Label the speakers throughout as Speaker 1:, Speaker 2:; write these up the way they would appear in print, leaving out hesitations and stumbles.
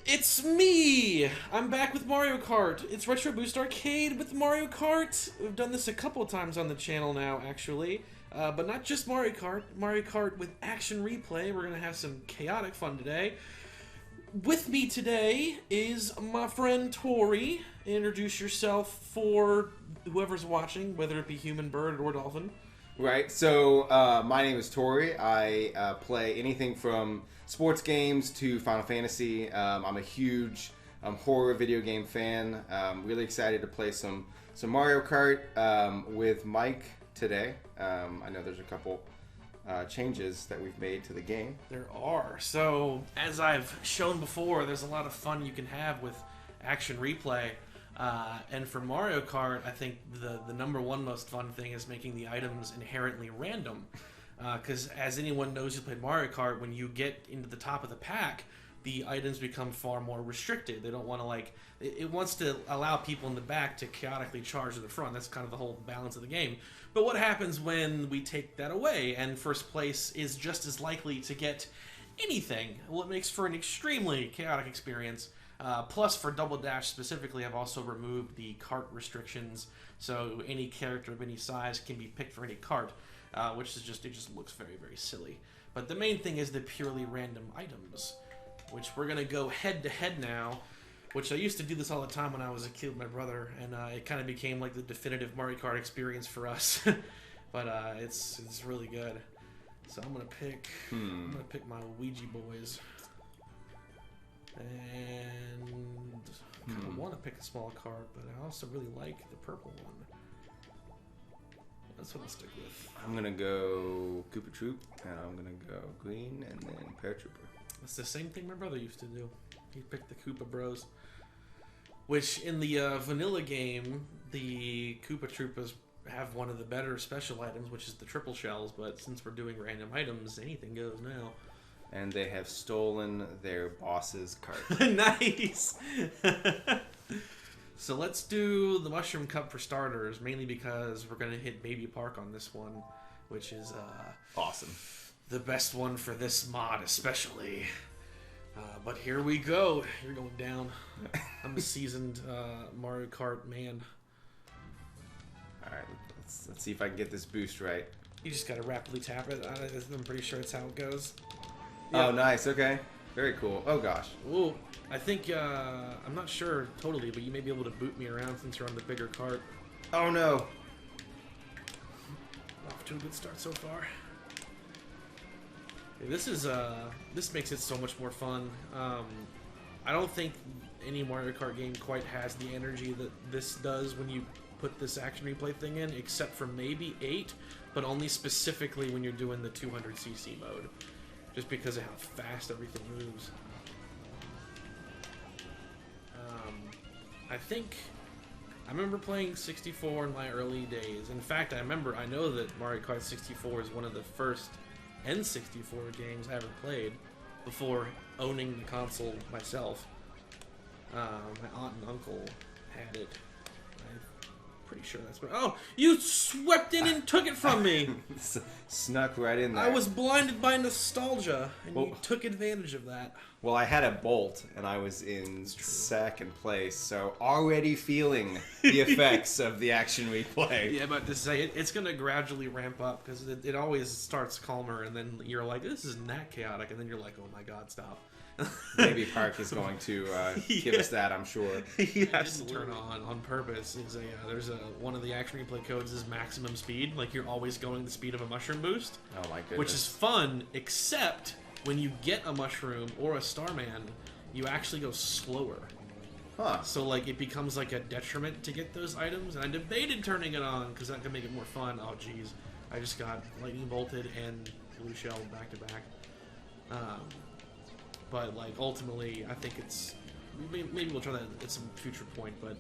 Speaker 1: It's me! I'm back with Mario Kart. It's Retro Boost Arcade with Mario Kart. We've done this a couple of times on the channel now, actually. But not just Mario Kart with Action Replay. We're going to have some chaotic fun today. With me today is my friend Tori. Introduce yourself for whoever's watching, whether it be human, bird, or dolphin.
Speaker 2: Right, so my name is Tori. I play anything from sports games to Final Fantasy. I'm a huge horror video game fan. Really excited to play some Mario Kart with Mike today. I know there's a couple changes that we've made to the game.
Speaker 1: There are. So, as I've shown before, there's a lot of fun you can have with Action Replay. And for Mario Kart, I think the number one most fun thing is making the items inherently random. Because as anyone knows who played Mario Kart, when you get into the top of the pack, the items become far more restricted. They don't want to, it wants to allow people in the back to chaotically charge to the front. That's kind of the whole balance of the game. But what happens when we take that away and first place is just as likely to get anything? Well, it makes for an extremely chaotic experience. Plus, for Double Dash specifically, I've also removed the cart restrictions, so any character of any size can be picked for any cart, which is just, it just looks very, very silly. But the main thing is the purely random items, which we're going to go head-to-head now, which I used to do this all the time when I was a kid with my brother, and it kind of became like the definitive Mario Kart experience for us. But it's really good. So I'm going to pick my Ouija boys. And I kind of want to pick a small cart, but I also really like the purple one. That's what I'll stick with.
Speaker 2: I'm going to go Koopa Troop, and I'm going to go green, and then Paratrooper.
Speaker 1: That's the same thing my brother used to do. He picked the Koopa Bros. Which, in the vanilla game, the Koopa Troopas have one of the better special items, which is the triple shells, but since we're doing random items, anything goes now.
Speaker 2: And they have stolen their boss's cart.
Speaker 1: Nice! So let's do the Mushroom Cup for starters, mainly because we're going to hit Baby Park on this one, which is
Speaker 2: awesome.
Speaker 1: The best one for this mod especially. But here we go. You're going down. I'm a seasoned Mario Kart man.
Speaker 2: Alright, let's see if I can get this boost right.
Speaker 1: You just got to rapidly tap it. I'm pretty sure that's how it goes.
Speaker 2: Yeah. Oh, nice. Okay. Very cool. Oh, gosh.
Speaker 1: Ooh, I think, I'm not sure totally, but you may be able to boot me around since you're on the bigger cart.
Speaker 2: Oh, no.
Speaker 1: Off to a good start so far. Okay, this makes it so much more fun. I don't think any Mario Kart game quite has the energy that this does when you put this Action Replay thing in, except for maybe 8, but only specifically when you're doing the 200cc mode. Just because of how fast everything moves. I remember playing 64 in my early days. In fact, I know that Mario Kart 64 is one of the first N64 games I ever played before owning the console myself. My aunt and uncle had it. Pretty sure that's what. Oh, you swept in and took it from me.
Speaker 2: Snuck right in there.
Speaker 1: I was blinded by nostalgia, and you took advantage of that.
Speaker 2: Well, I had a bolt, and I was in second place, so already feeling the effects of the Action Replay.
Speaker 1: Yeah, but to say it's going to gradually ramp up because it always starts calmer, and then you're like, this isn't that chaotic, and then you're like, oh my god, stop.
Speaker 2: Baby Park is going to give us that, I'm sure.
Speaker 1: He has to turn on purpose. There's one of the Action Replay codes is maximum speed, like you're always going the speed of a mushroom boost.
Speaker 2: Oh my goodness.
Speaker 1: Which is fun, except when you get a mushroom or a Starman, you actually go slower.
Speaker 2: Huh.
Speaker 1: So it becomes like a detriment to get those items, and I debated turning it on because that could make it more fun. Oh jeez, I just got lightning bolted and blue shell back to back. But ultimately, I think maybe we'll try that at some future point. But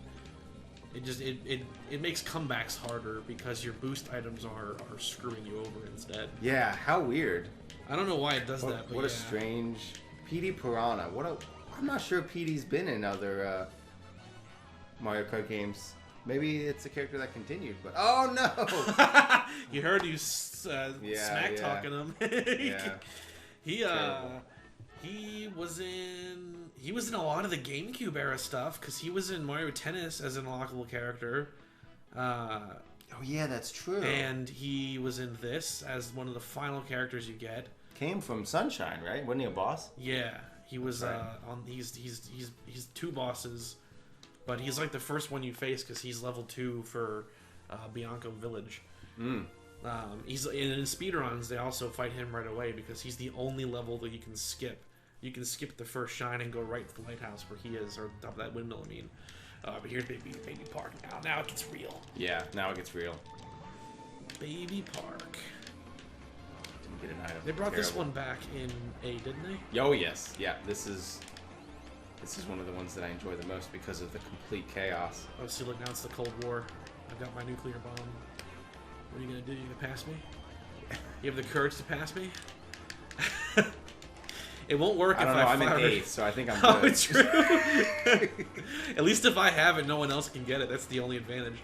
Speaker 1: it makes comebacks harder because your boost items are screwing you over instead.
Speaker 2: Yeah, how weird.
Speaker 1: I don't know why it does that. But
Speaker 2: what a strange PD Piranha. I'm not sure PD's been in other Mario Kart games. Maybe it's a character that continued, but oh no!
Speaker 1: You heard you smack talking him.
Speaker 2: Yeah.
Speaker 1: He He was in a lot of the GameCube era stuff because he was in Mario Tennis as an unlockable character.
Speaker 2: Oh yeah, that's true.
Speaker 1: And he was in this as one of the final characters you get.
Speaker 2: Came from Sunshine, right? Wasn't he a boss?
Speaker 1: Yeah, he was
Speaker 2: right.
Speaker 1: on. He's 2 bosses, but he's like the first one you face because he's level 2 for Bianco Village. He's in speedruns. They also fight him right away because he's the only level that you can skip. You can skip the first shine and go right to the lighthouse where he is, or top of that windmill. I mean. But here's Baby Park now. Now it gets real.
Speaker 2: Yeah, now it gets real.
Speaker 1: Baby Park.
Speaker 2: Didn't get an item.
Speaker 1: They brought this one back in A, didn't they?
Speaker 2: Oh yes, yeah. This is one of the ones that I enjoy the most because of the complete chaos.
Speaker 1: Oh, see, look, now it's the Cold War. I've got my nuclear bomb. What are you gonna do? You gonna pass me? You have the courage to pass me? It won't work if I fire.
Speaker 2: I'm in 8th, so I think I'm good.
Speaker 1: Oh, it's true. At least if I have it, no one else can get it. That's the only advantage.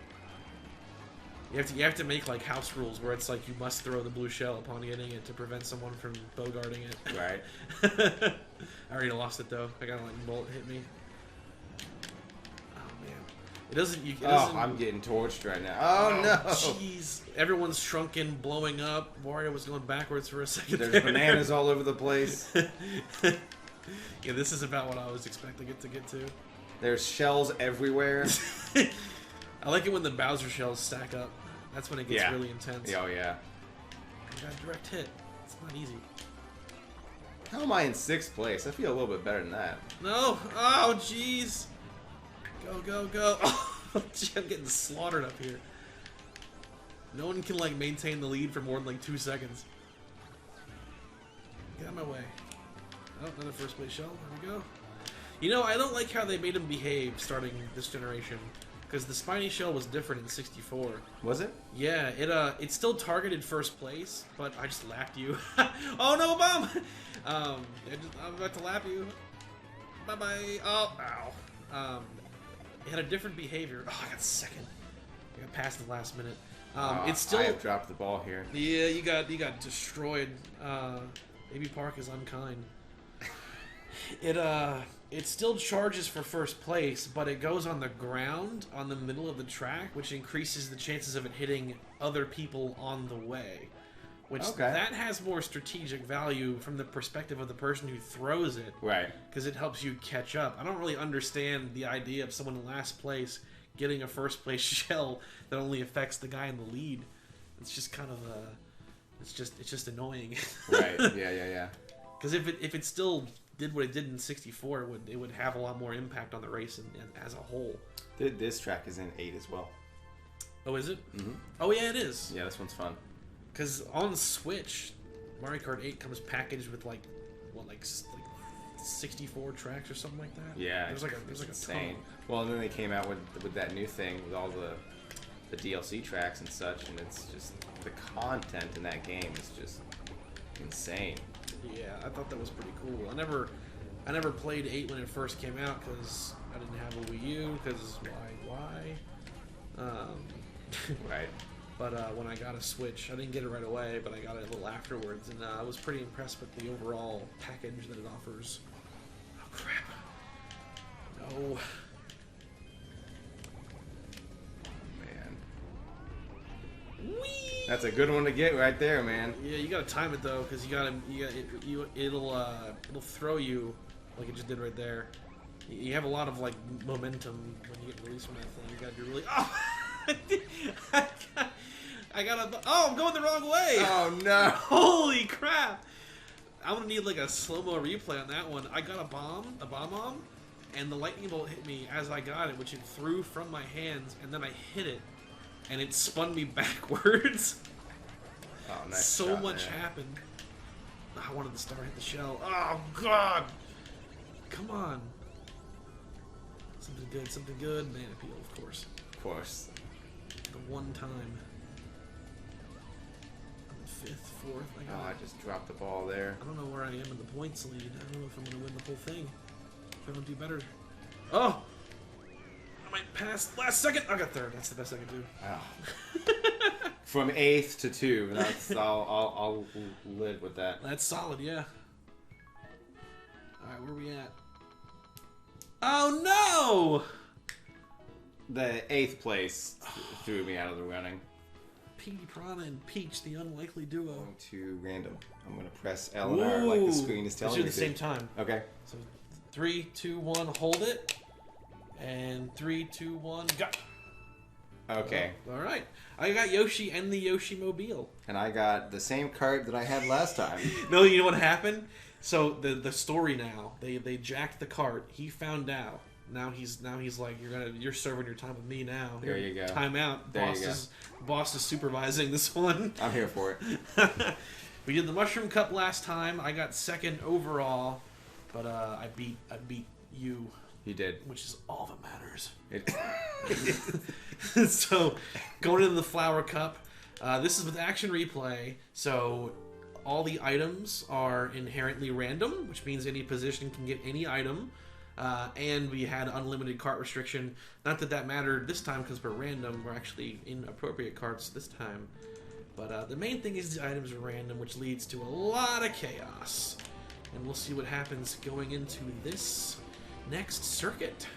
Speaker 1: You have to make like house rules where it's like you must throw the blue shell upon getting it to prevent someone from bogarting it.
Speaker 2: Right.
Speaker 1: I already lost it though. I got a lightning bolt hit me. Oh man, it doesn't.
Speaker 2: I'm getting torched right now. Oh no!
Speaker 1: Jeez, everyone's shrunken, blowing up. Wario was going backwards for a second.
Speaker 2: There's bananas all over the place.
Speaker 1: Yeah, this is about what I was expecting it to get to.
Speaker 2: There's shells everywhere.
Speaker 1: I like it when the Bowser shells stack up. That's when it gets really intense.
Speaker 2: Oh yeah.
Speaker 1: I got a direct hit. It's not easy.
Speaker 2: How am I in 6th place? I feel a little bit better than that.
Speaker 1: No! Oh, jeez! Go, go, go! Oh, gee, I'm getting slaughtered up here. No one can, like, maintain the lead for more than, like, 2 seconds. Get out of my way. Oh, another first place shell. There we go. You know, I don't like how they made him behave starting this generation. Because the spiny shell was different in 64.
Speaker 2: Was it?
Speaker 1: Yeah, it still targeted first place, but I just lapped you. Oh no, bomb! I'm about to lap you. Bye bye. Oh, ow. It had a different behavior. Oh, I got second. I got past the last minute. It's still.
Speaker 2: I have dropped the ball here.
Speaker 1: Yeah, you got destroyed. Baby Park is unkind. It still charges for first place, but it goes on the ground on the middle of the track, which increases the chances of it hitting other people on the way. Which that has more strategic value from the perspective of the person who throws it.
Speaker 2: Right.
Speaker 1: Because it helps you catch up. I don't really understand the idea of someone in last place getting a first place shell that only affects the guy in the lead. It's just kind of it's just annoying.
Speaker 2: Right. Yeah.
Speaker 1: Because if it still did what it did in 64, it would have a lot more impact on the race and as a whole.
Speaker 2: This track is in 8 as well.
Speaker 1: Oh, is it?
Speaker 2: Mm-hmm.
Speaker 1: Oh, yeah, it is.
Speaker 2: Yeah, this one's fun.
Speaker 1: Because on Switch, Mario Kart 8 comes packaged with like 64 tracks or something like that.
Speaker 2: Yeah,
Speaker 1: there's like a
Speaker 2: insane.
Speaker 1: ton.
Speaker 2: Well, and then they came out with that new thing with all the DLC tracks and such, and it's just the content in that game is just insane.
Speaker 1: Yeah, I thought that was pretty cool. I never played 8 when it first came out because I didn't have a Wii U. Because why?
Speaker 2: Right.
Speaker 1: But when I got a Switch, I didn't get it right away, but I got it a little afterwards, and I was pretty impressed with the overall package that it offers. Oh crap! No. Whee!
Speaker 2: That's a good one to get right there, man.
Speaker 1: Yeah, you gotta time it though, because it'll throw you like it just did right there. You have a lot of like momentum when you get released from that thing. You gotta do really. Oh, I'm going the wrong way.
Speaker 2: Oh no!
Speaker 1: Holy crap! I'm gonna need like a slow-mo replay on that one. I got a bomb, and the lightning bolt hit me as I got it, which it threw from my hands, and then I hit it. And it spun me backwards.
Speaker 2: Oh, nice
Speaker 1: so
Speaker 2: shot,
Speaker 1: much
Speaker 2: man.
Speaker 1: happened. I wanted the star hit the shell. Oh god! Come on. Something good. Man appeal, of course.
Speaker 2: Of course.
Speaker 1: The one time. I'm 5th, 4th.
Speaker 2: I just dropped the ball there.
Speaker 1: I don't know where I am in the points lead. I don't know if I'm gonna win the whole thing. If I don't do better. Oh! I might pass last second. I got 3rd. That's the best I can do.
Speaker 2: Oh. From 8th to 2. That's I'll live with that.
Speaker 1: That's solid, yeah. right, where are we at? Oh no!
Speaker 2: The 8th place threw me out of the running.
Speaker 1: Petey Piranha and Peach, the unlikely duo.
Speaker 2: Going to random. I'm going to press L and R like the screen is telling me to.
Speaker 1: Let's do it at the same time.
Speaker 2: Okay.
Speaker 1: So 3, 2, 1, hold it. And 3, 2, 1, go.
Speaker 2: Okay.
Speaker 1: All right. I got Yoshi and the Yoshi Mobile.
Speaker 2: And I got the same cart that I had last time.
Speaker 1: No, you know what happened? So the story now, they jacked the cart. He found out. Now he's like, you're serving your time with me now.
Speaker 2: There you go.
Speaker 1: Time out.
Speaker 2: There
Speaker 1: Boss is supervising this one.
Speaker 2: I'm here for it.
Speaker 1: We did the Mushroom Cup last time. I got 2nd overall, but I beat you.
Speaker 2: You did.
Speaker 1: Which is all that matters. So, going into the Flower Cup, this is with Action Replay, so all the items are inherently random, which means any position can get any item, and we had unlimited cart restriction. Not that mattered this time because we're random, we're actually in appropriate carts this time. But the main thing is the items are random, which leads to a lot of chaos. And we'll see what happens going into this next circuit.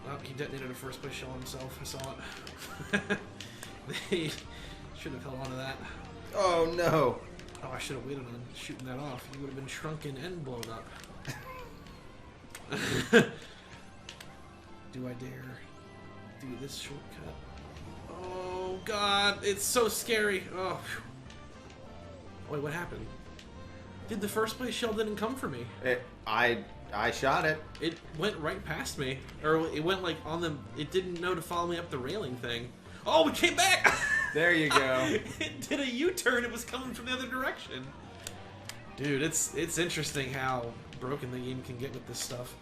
Speaker 1: Oh, he detonated a first place shell himself. I saw it. They should have held on to that.
Speaker 2: Oh no!
Speaker 1: Oh, I should have waited on shooting that off. You would have been shrunken and blown up. Do I dare do this shortcut? Oh God, it's so scary. Oh. Wait, what happened? Dude, the first place shell didn't come for me.
Speaker 2: I shot it.
Speaker 1: It went right past me. Or it went like on the... It didn't know to follow me up the railing thing. Oh, it came back!
Speaker 2: There you go.
Speaker 1: It did a U-turn. It was coming from the other direction. Dude, it's interesting how broken the game can get with this stuff.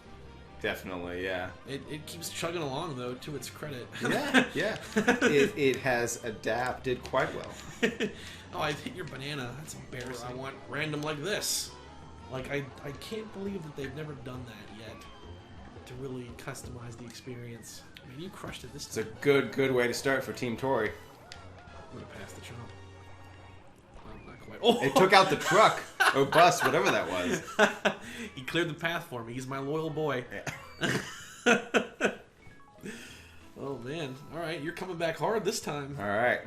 Speaker 2: Definitely, yeah.
Speaker 1: It keeps chugging along, though, to its credit.
Speaker 2: Yeah. It has adapted quite well.
Speaker 1: Oh, I hit your banana. That's embarrassing. I want random like this. Like, I can't believe that they've never done that yet. To really customize the experience. I mean, you crushed it this time.
Speaker 2: It's a good way to start for Team Tori.
Speaker 1: I'm gonna pass the chomp. Well, not quite. Oh!
Speaker 2: It took out the truck or bus, whatever that was.
Speaker 1: He cleared the path for me. He's my loyal boy.
Speaker 2: Yeah.
Speaker 1: Oh man! All right, you're coming back hard this time.
Speaker 2: All right.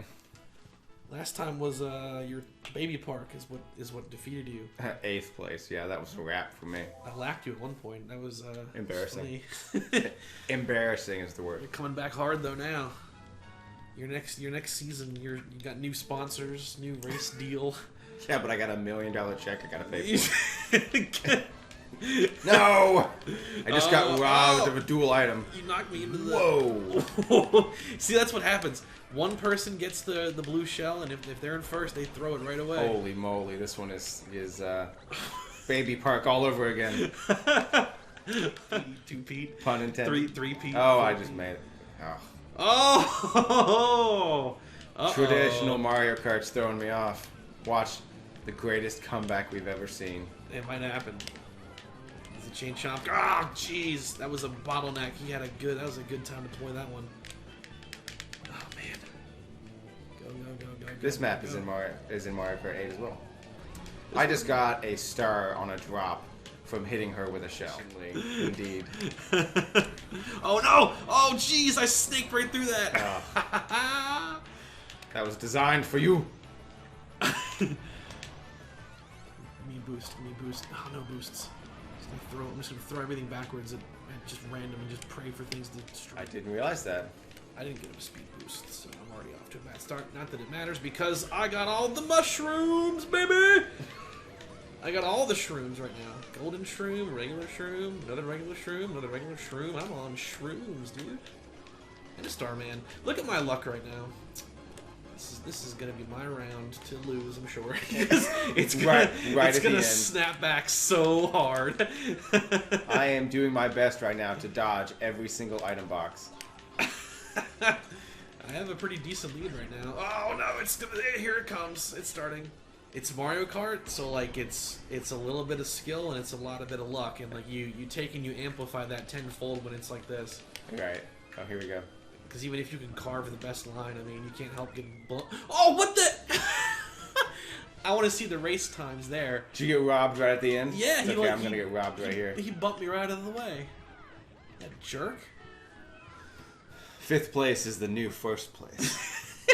Speaker 1: Last time was your baby park is what defeated you.
Speaker 2: 8th place. Yeah, that was a wrap for me.
Speaker 1: I lacked you at one point. That was
Speaker 2: embarrassing.
Speaker 1: Funny.
Speaker 2: Embarrassing is the word.
Speaker 1: You're coming back hard though now. Your next season, you got new sponsors, new race deal.
Speaker 2: Yeah, but I got $1 million check I gotta pay for. No! I just got robbed of a dual item.
Speaker 1: You knocked me into the...
Speaker 2: Whoa!
Speaker 1: See, that's what happens. One person gets the blue shell, and if they're in first, they throw it right away.
Speaker 2: Holy moly, this one is baby park all over again.
Speaker 1: Two Pete.
Speaker 2: Pun intended.
Speaker 1: Three Pete.
Speaker 2: Oh, I just made it.
Speaker 1: Oh!
Speaker 2: Traditional Mario Kart's throwing me off. Watch the greatest comeback we've ever seen.
Speaker 1: It might happen. It's a chain chomp. Oh, jeez. That was a bottleneck. That was a good time to play that one. Oh, man. Go.
Speaker 2: This map is in Mario Kart 8 as well. I just got a star on a drop from hitting her with a shell. Indeed.
Speaker 1: Oh, no! Oh, jeez. I snaked right through that.
Speaker 2: That was designed for you.
Speaker 1: Me boost. Oh, no boosts. I'm just gonna throw everything backwards at just random and just pray for things to destroy.
Speaker 2: I didn't realize that.
Speaker 1: I didn't get a speed boost, so I'm already off to a bad start. Not that it matters because I got all the mushrooms, baby! I got all the shrooms right now. Golden shroom, regular shroom, another regular shroom, another regular shroom. I'm on shrooms, dude. And a Starman. Look at my luck right now. This is gonna be my round to lose, I'm sure. it's gonna snap back so hard.
Speaker 2: I am doing my best right now to dodge every single item box.
Speaker 1: I have a pretty decent lead right now. Oh no, here it comes. It's starting. It's Mario Kart, so like it's a little bit of skill and it's a lot of bit of luck, and like you take and you amplify that tenfold when it's like this.
Speaker 2: Right. Oh, here we go.
Speaker 1: Because even if you can carve the best line, I mean, you can't help getting blown. Oh, what the? I want to see the race times there.
Speaker 2: Did you get robbed right at the end?
Speaker 1: Yeah,
Speaker 2: Okay, I'm gonna get robbed right here.
Speaker 1: He bumped me right out of the way. That jerk.
Speaker 2: 5th place is the new 1st place.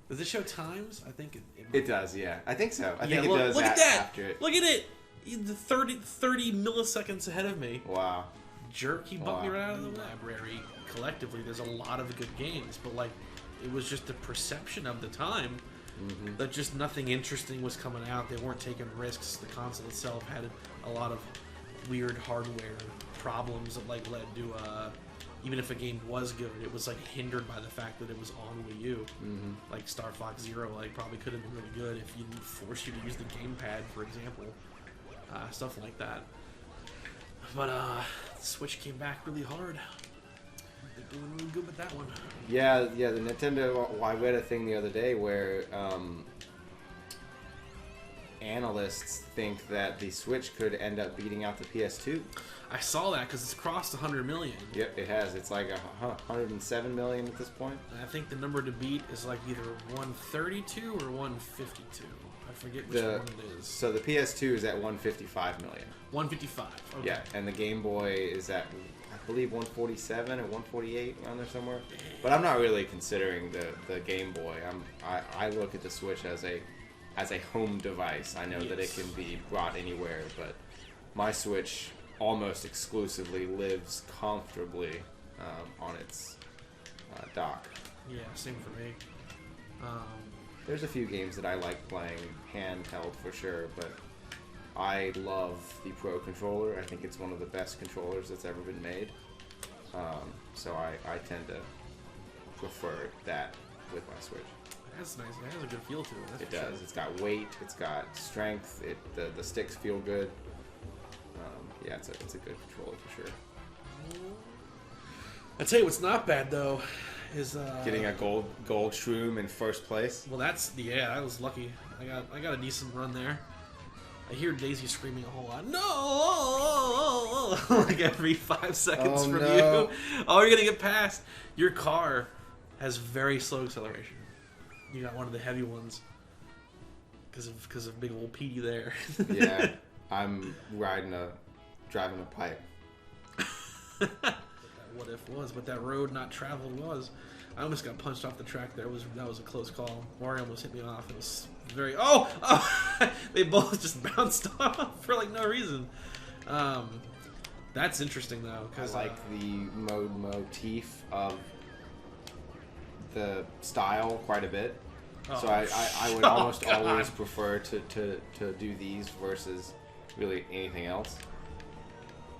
Speaker 1: Does it show times? I think
Speaker 2: it does, yeah. I think so. I
Speaker 1: yeah,
Speaker 2: think it does
Speaker 1: look at that.
Speaker 2: after it.
Speaker 1: Look at it. He's 30 milliseconds ahead of me.
Speaker 2: Wow.
Speaker 1: Jerk, he bumped me right out of the library. Collectively, there's a lot of good games, but like, it was just the perception of the time that just nothing interesting was coming out. They weren't taking risks. The console itself had a lot of weird hardware problems that like led to even if a game was good, it was like hindered by the fact that it was on Wii U. Like Star Fox Zero, like probably could have been really good if you didn't force you to use the gamepad, for example, stuff like that. But Switch came back really hard. They're doing really good with that one.
Speaker 2: Yeah, the Nintendo. I read a thing the other day where analysts think that the Switch could end up beating out the PS2.
Speaker 1: I saw that because it's crossed 100 million.
Speaker 2: Yep, it has. It's like 107 million at this point.
Speaker 1: And I think the number to beat is like either 132 or 152. I forget which one it is.
Speaker 2: So the PS2 is at 155 million.
Speaker 1: 155. Okay.
Speaker 2: Yeah, and the Game Boy is at, I believe, 147 or 148 around there somewhere. But I'm not really considering the Game Boy. I look at the Switch as a home device. I know that it can be brought anywhere, but my Switch almost exclusively lives comfortably on its dock.
Speaker 1: Yeah, same for me.
Speaker 2: There's a few games that I like playing handheld for sure, but I love the Pro Controller. I think it's one of the best controllers that's ever been made. So I tend to prefer that with my Switch.
Speaker 1: That's nice. It has a good feel to it.
Speaker 2: It does. Sure. It's got weight. It's got strength. The sticks feel good. Yeah, it's a good controller for sure.
Speaker 1: I tell you what's not bad though is
Speaker 2: getting a gold shroom in 1st place.
Speaker 1: Well, I was lucky. I got a decent run there. I hear Daisy screaming a whole lot. No, like every 5 seconds from you. Oh, you're gonna get past. Your car has very slow acceleration. You got one of the heavy ones because of big old Petey there.
Speaker 2: Yeah, I'm driving a pipe.
Speaker 1: What if was, but that road not traveled was. I almost got punched off the track there. That was a close call. Mario almost hit me off. It was very... Oh! They both just bounced off for like no reason. That's interesting though. Cause,
Speaker 2: I like the motif of the style quite a bit. So I would almost always prefer to do these versus really anything else.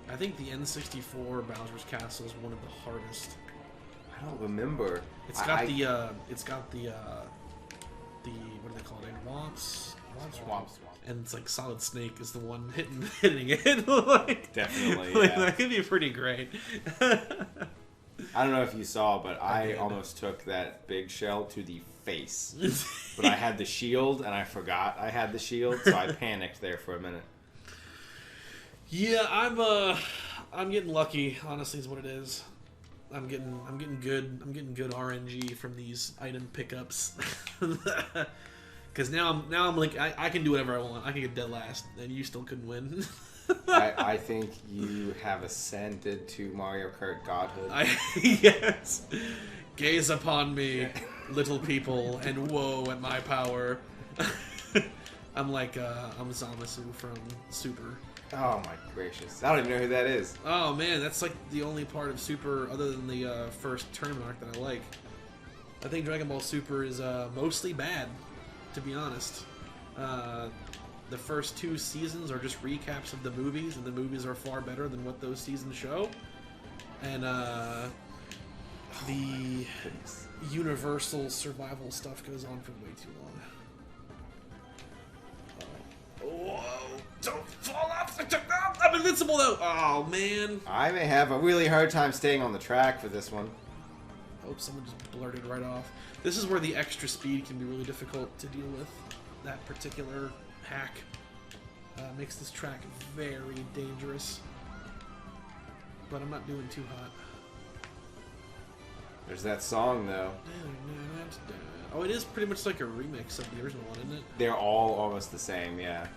Speaker 1: I think the N64 Bowser's Castle is one of the hardest.
Speaker 2: I don't remember.
Speaker 1: It's got the what do they call it? Womps. And it's like Solid Snake is the one hitting it. Like,
Speaker 2: definitely,
Speaker 1: like,
Speaker 2: yeah.
Speaker 1: That could be pretty great.
Speaker 2: I don't know if you saw, but I almost took that big shell to the face. But I had the shield, and I forgot I had the shield, so I panicked there for a minute.
Speaker 1: Yeah, I'm getting lucky. Honestly, is what it is. I'm getting good RNG from these item pickups. Because now I'm like I can do whatever I want. I can get dead last, and you still couldn't win.
Speaker 2: I think you have ascended to Mario Kart godhood.
Speaker 1: Yes. Gaze upon me, little people, and woe at my power. I'm like I'm Zamasu from Super.
Speaker 2: Oh my gracious! I don't even know who that is.
Speaker 1: Oh man, that's like the only part of Super other than the first tournament arc that I like. I think Dragon Ball Super is mostly bad, to be honest. The first 2 seasons are just recaps of the movies, and the movies are far better than what those seasons show. And the Universal survival stuff goes on for way too long. Whoa! Don't fall off the track! I'm invincible though! Oh man!
Speaker 2: I may have a really hard time staying on the track for this one.
Speaker 1: Oh, someone just blurted right off. This is where the extra speed can be really difficult to deal with. That particular hack makes this track very dangerous. But I'm not doing too hot.
Speaker 2: There's that song though.
Speaker 1: Oh, it is pretty much like a remix of the original one, isn't it?
Speaker 2: They're all almost the same, yeah.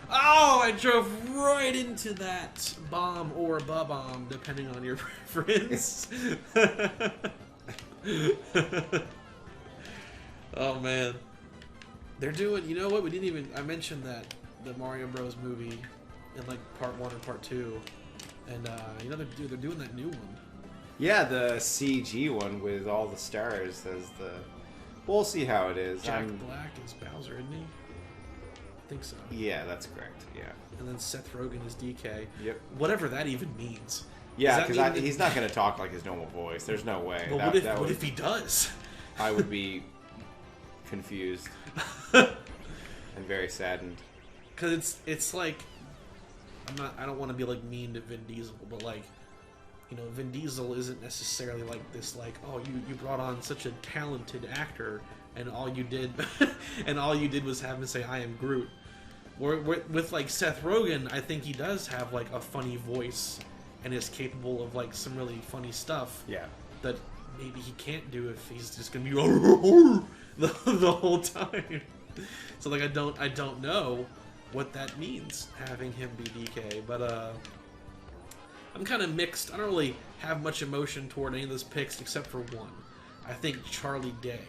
Speaker 1: Oh, I drove right into that bomb or bomb, depending on your preference. Oh man, they're doing. You know what? We didn't even. I mentioned that the Mario Bros. Movie in like part 1 or part 2, and you know they're doing that new one.
Speaker 2: Yeah, the CG one with all the stars as the. We'll see how it is.
Speaker 1: Jack Black is Bowser, isn't he? I think so.
Speaker 2: Yeah, that's correct. Yeah.
Speaker 1: And then Seth Rogen is DK.
Speaker 2: Yep.
Speaker 1: Whatever that even means.
Speaker 2: Yeah, because he's not going to talk like his normal voice. There's no way.
Speaker 1: Well, what if he does?
Speaker 2: I would be confused and very saddened.
Speaker 1: Because it's like, I don't want to be like mean to Vin Diesel, but like, you know, Vin Diesel isn't necessarily like this, like, oh, you brought on such a talented actor, and all you did, was have him say, "I am Groot." With like Seth Rogen, I think he does have like a funny voice, and is capable of like some really funny stuff.
Speaker 2: Yeah.
Speaker 1: That maybe he can't do if he's just gonna be the whole time. So like, I don't know what that means, having him be DK, but I'm kind of mixed. I don't really have much emotion toward any of those picks except for one. I think Charlie Day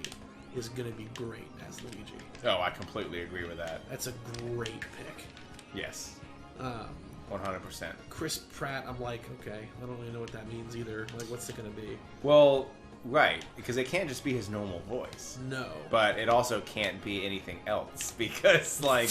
Speaker 1: is going to be great as Luigi.
Speaker 2: Oh, I completely agree with that.
Speaker 1: That's a great pick.
Speaker 2: Yes. 100%.
Speaker 1: Chris Pratt, I'm like, okay, I don't really know what that means either. Like, what's it going to be?
Speaker 2: Well, right, because it can't just be his normal voice.
Speaker 1: No.
Speaker 2: But it also can't be anything else, because, like,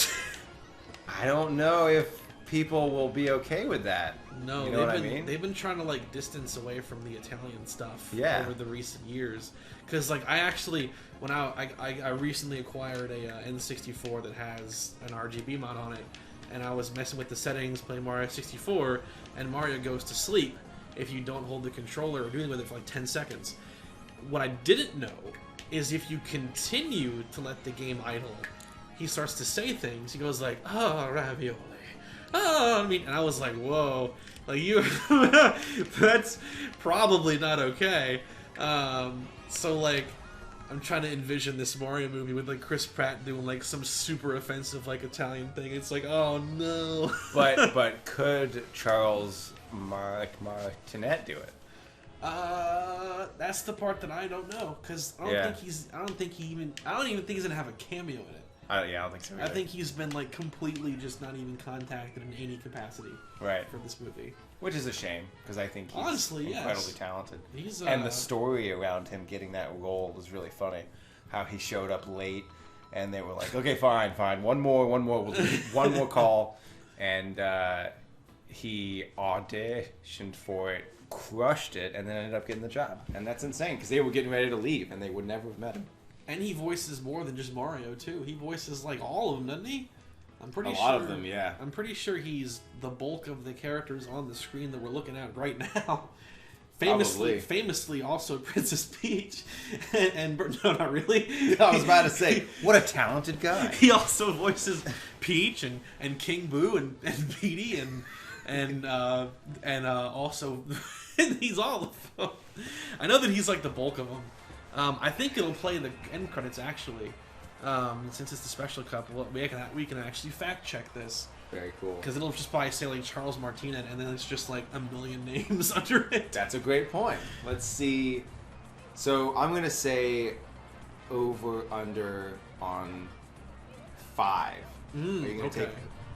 Speaker 2: I don't know if people will be okay with that.
Speaker 1: No,
Speaker 2: you know what I mean?
Speaker 1: They've been trying to like distance away from the Italian stuff
Speaker 2: yeah.
Speaker 1: over the recent years. Because like I actually, when I recently acquired a N64 that has an RGB mod on it, and I was messing with the settings, playing Mario 64, and Mario goes to sleep if you don't hold the controller or do anything with it for like 10 seconds. What I didn't know is if you continue to let the game idle, he starts to say things. He goes like, "Oh, ravioli. Oh," I mean, and I was like, whoa, like you, that's probably not okay. So like, I'm trying to envision this Mario movie with like Chris Pratt doing like some super offensive like Italian thing. It's like, oh no.
Speaker 2: but could Charles Martinet do it?
Speaker 1: That's the part that I don't know, because I don't even think he's gonna have a cameo in it.
Speaker 2: Yeah, I don't think so either.
Speaker 1: I think he's been like completely just not even contacted in any capacity for this movie.
Speaker 2: Which is a shame, because I think he's
Speaker 1: honestly
Speaker 2: incredibly talented.
Speaker 1: He's,
Speaker 2: and the story around him getting that role was really funny. How he showed up late, and they were like, "Okay, fine, one more, we'll do one more call," and he auditioned for it, crushed it, and then ended up getting the job. And that's insane, because they were getting ready to leave, and they would never have met him.
Speaker 1: And he voices more than just Mario too. He voices like all of them, doesn't he? I'm pretty
Speaker 2: sure.
Speaker 1: A lot
Speaker 2: of them, yeah.
Speaker 1: I'm pretty sure he's the bulk of the characters on the screen that we're looking at right now. Famously, also Princess Peach, and no, not really.
Speaker 2: I was about to say, what a talented guy.
Speaker 1: He also voices Peach and King Boo and Petey and also he's all of them. I know that he's like the bulk of them. I think it'll play the end credits actually, since it's the special cup. We can actually fact check this.
Speaker 2: Very cool.
Speaker 1: Because it'll just probably say like Charles Martinet, and then it's just like a million names under it.
Speaker 2: That's a great point. Let's see. So I'm gonna say over under on 5. Are you gonna take?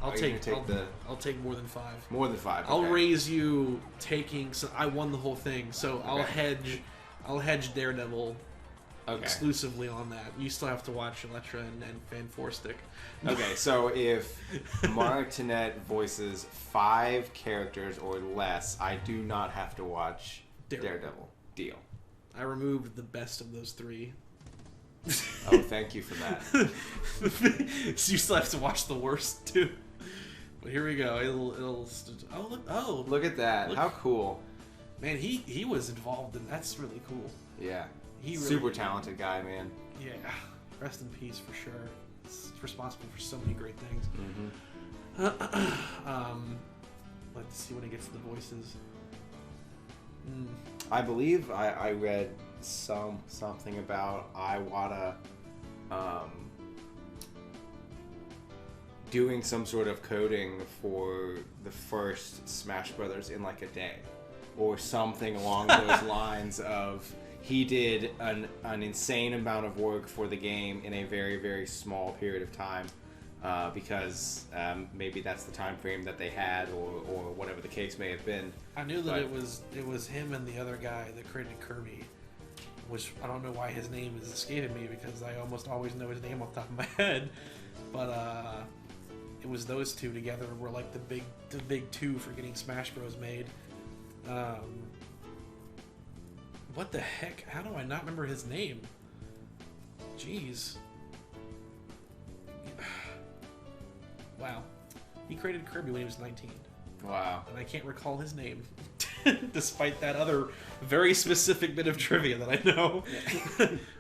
Speaker 1: I'll take more than 5.
Speaker 2: More than 5. Okay.
Speaker 1: I'll raise you taking. So I won the whole thing. So okay. I'll hedge Daredevil exclusively on that. You still have to watch Elektra and Van Forstick.
Speaker 2: Okay, so if Martinet voices 5 characters or less, I do not have to watch Daredevil. Deal.
Speaker 1: I removed the best of those 3.
Speaker 2: Oh, thank you for that.
Speaker 1: So you still have to watch the worst too. But here we go. It'll
Speaker 2: look at that. How cool.
Speaker 1: Man, he was involved in that's really cool.
Speaker 2: Yeah.
Speaker 1: He really
Speaker 2: super talented guy, man.
Speaker 1: Yeah. Rest in peace for sure. He's responsible for so many great things. Mm-hmm. Let's see when it gets to the voices.
Speaker 2: I believe I read something about Iwata doing some sort of coding for the first Smash Brothers in like a day, or something along those lines of he did an insane amount of work for the game in a very, very small period of time, because maybe that's the time frame that they had, or whatever the case may have been.
Speaker 1: I knew that it was him and the other guy that created Kirby, which I don't know why his name is escaping me because I almost always know his name off the top of my head, but it was those two together were like the big two for getting Smash Bros made. What the heck? How do I not remember his name? Jeez. Wow. He created Kirby when he was 19.
Speaker 2: Wow.
Speaker 1: And I can't recall his name. Despite that other very specific bit of trivia that I know.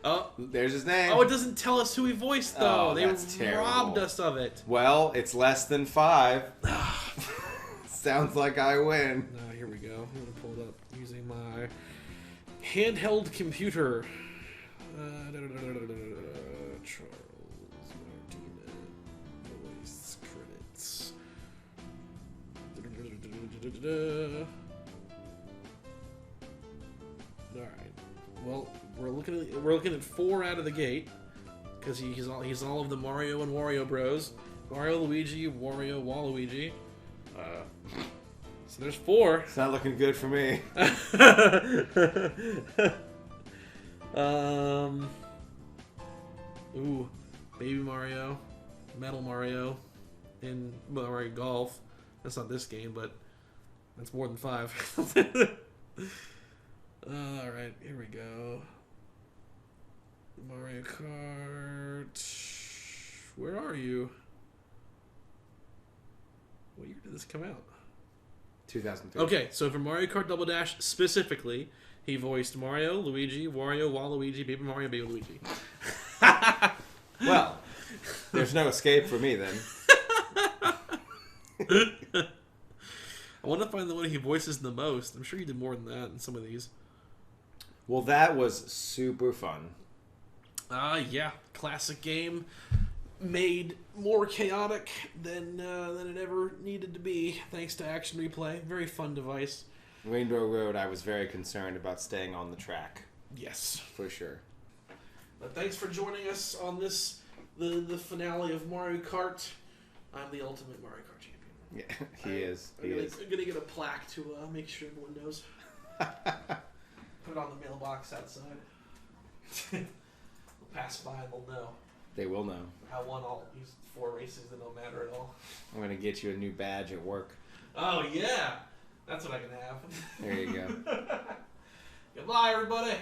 Speaker 1: Oh,
Speaker 2: there's his name.
Speaker 1: Oh, it doesn't tell us who he voiced, though.
Speaker 2: Oh, that's
Speaker 1: they
Speaker 2: terrible.
Speaker 1: robbed us of it.
Speaker 2: Well, it's less than 5. Sounds like I win.
Speaker 1: Here we go. I'm going to pull it up using my handheld computer. Charles Martinez voice credits. All right. Well, we're looking at 4 out of the gate because he's all of the Mario and Wario Bros. Mario, Luigi, Wario, Waluigi. So there's 4.
Speaker 2: It's not looking good for me.
Speaker 1: Ooh, Baby Mario, Metal Mario, and Mario Golf. That's not this game, but that's more than 5. Alright, here we go. Mario Kart. Where are you? What year did this come out?
Speaker 2: 2003.
Speaker 1: Okay, so for Mario Kart Double Dash specifically, he voiced Mario, Luigi, Wario, Waluigi, Baby Mario, Baby Luigi.
Speaker 2: Well, there's no escape for me then.
Speaker 1: I want to find the one he voices the most. I'm sure he did more than that in some of these.
Speaker 2: Well, that was super fun.
Speaker 1: Yeah. Classic game. Made more chaotic than it ever needed to be, thanks to Action Replay. Very fun device.
Speaker 2: Rainbow Road, I was very concerned about staying on the track.
Speaker 1: Yes.
Speaker 2: For sure.
Speaker 1: But thanks for joining us on this, the finale of Mario Kart. I'm the ultimate Mario Kart champion.
Speaker 2: Yeah, he is.
Speaker 1: I'm going to get a plaque to make sure everyone knows. Put it on the mailbox outside. We'll pass by and they'll know.
Speaker 2: They will know.
Speaker 1: I won all these 4 races that don't matter at all.
Speaker 2: I'm going to get you a new badge at work.
Speaker 1: Oh, yeah. That's what I can have.
Speaker 2: There you go.
Speaker 1: Goodbye, everybody.